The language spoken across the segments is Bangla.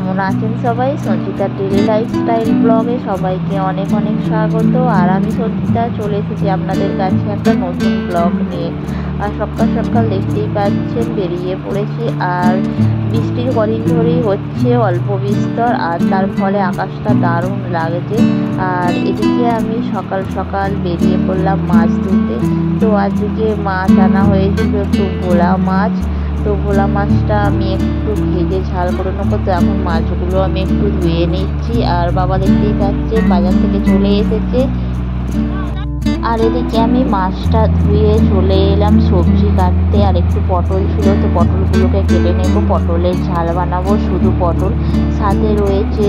কেমন আছেন সবাই? সঞ্চিতার ডেলি লাইফস্টাইল ব্লগে সবাইকে অনেক অনেক স্বাগত। আর আমি সঞ্চিতা চলে এসেছি আপনাদের কাছে একটা নতুন ব্লগ নিয়ে। আর সকাল সকাল দেখতেই পাচ্ছেন বেরিয়ে পড়েছি। আর বৃষ্টি কদিন ধরেই হচ্ছে অল্প বিস্তর, আর তার ফলে আকাশটা দারুণ লাগছে। আর এদিকে আমি সকাল সকাল বেরিয়ে পড়লাম মাছ ধরতে। তো আজকে মাছ আনা হয়েছিল একটু ভোলা মাছ। তো ভোলা মাছটা আমি একটু ভেজে ঝাল করে নেবো। তো এখন মাছগুলো আমি একটু ধুয়ে নিচ্ছি। আর বাবা দেখতেই পাচ্ছে বাজার থেকে চলে এসেছে। আর এদিকে আমি মাছটা ধুয়ে চলে এলাম সবজি কাটতে। আর একটু পটল ছিল, তো পটলগুলোকে কেটে নেব, পটলের ঝাল বানাবো। শুধু পটল, সাথে রয়েছে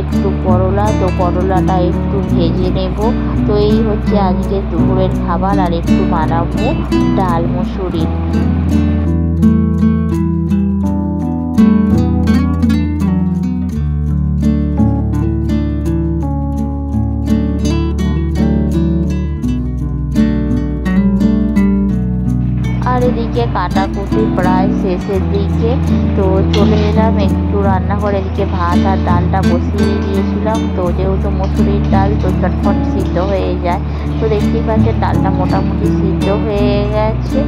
একটু করলা, তো করলাটা একটু ভেজে নেব। তো এই হচ্ছে আজকে দুপুরের খাবার। আর একটু বানাবো ডাল মুসুরি। আর এদিকে কাটাকুটি প্রায় শেষের দিকে। তো চলে এলাম একটু রান্নাঘরে। এদিকে ভাত আর ডালটা বসিয়ে দিয়েছিলাম। তো যেহেতু মসুরির ডাল, তো চটপট সিদ্ধ হয়ে যায়। তো দেখতেই পাচ্ছেন ডালটা মোটামুটি সিদ্ধ হয়ে গেছে।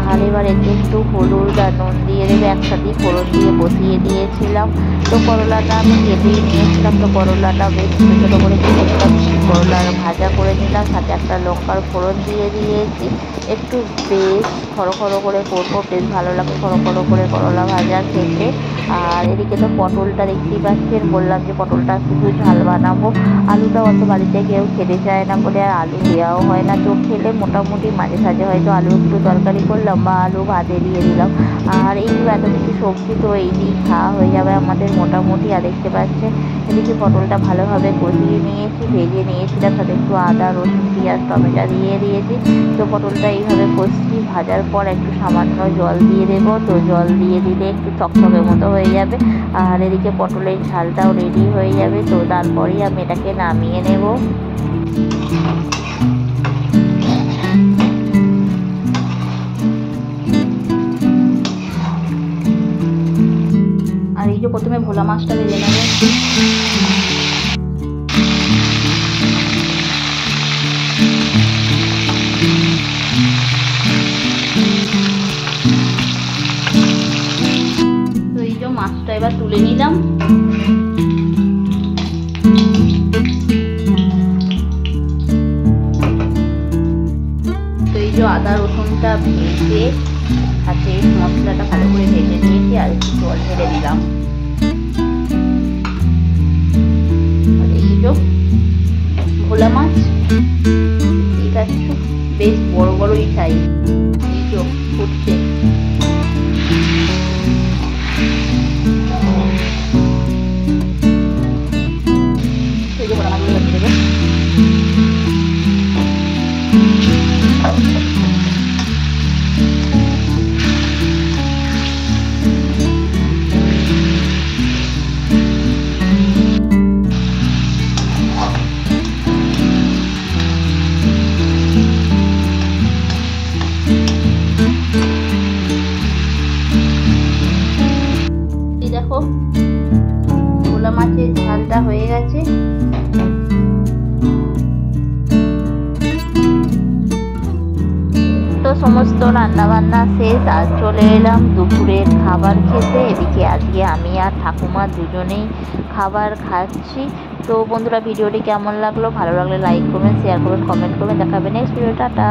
আর এবার এতে একটু হলুদ আর নুন দিয়ে দেবে, একসাথেই ফোড়ন দিয়ে বসিয়ে দিয়েছিলাম। তো করলাটা আমি কেটেই নিয়েছিলাম। তো করলাটা বেশ ছোটো ছোটো করে কেটেছিলাম, করলার ভাজা করে নিলাম, সাথে একটা লঙ্কার ফোড়ন দিয়ে দিয়েছি। একটু বেশ খড়ো করে করবো, বেশ ভালো লাগে খড়ো করে করলা ভাজা খেতে। আর এদিকে তো পটলটা দেখতেই পাচ্ছেন, বললাম যে পটলটা শুধু ঝাল বানাবো। আলুটা অত বাড়িতে কেউ খেতে চায় না বলে আর আলু দেওয়াও হয় না। তো খেলে মোটামুটি মাঝে সাঝে হয়তো আলু একটু তরকারি করলাম বা আলু ভাজে দিয়ে দিলাম। আর এই এত কিছু সবজি, তো এই দিয়ে খাওয়া হয়ে যাবে আমাদের মোটামুটি। আর দেখতে পাচ্ছেন এদিকে পটলটা ভালোভাবে কষিয়ে নিয়েছি, ভেজে নিয়েছিলাম, সাথে একটু আদা রসুন পেঁয়াজ টমেটো দিয়ে দিয়েছি। তো পটলটা এইভাবে কষি, ভাজার পর একটু সামান্য জল দিয়ে দেবো। তো জল দিয়ে দিলে একটু চকচকে মতো হয়ে যাবে। আর এদিকে পটলের ঝালটাও রেডি হয়ে যাবে। তো তারপরেই আমি এটাকে নামিয়ে নেব। আর এই যে প্রথমে ভোলা মাছটা ভেজে নেব। মাছটা এবার তুলে নিলাম। তো এই যে আদা রসুনটা ভেজে সাথে মশলাটা ভালো করে ভেজে নিয়েছি। আর একটু জল ঢেলে দিলাম। আর এই যে ভোলা মাছ, ঠিক আছে, বেশ বড় বড়ই সাইজ। এই যে ফুটছে। দেখো ভোলা মাছের ঝালটা হয়ে গেছে। তো সমস্ত রান্না বান্না শেষ। আর চলে এলাম দুপুরের খাবার খেতে। এদিকে আজকে আমি আর ঠাকুমা দুজনেই খাবার খাচ্ছি। তো বন্ধুরা, ভিডিওটি কেমন লাগলো? ভালো লাগলে লাইক করবেন, শেয়ার করবেন, কমেন্ট করবেন। দেখাবেন নেক্সট ভিডিও। টাটা।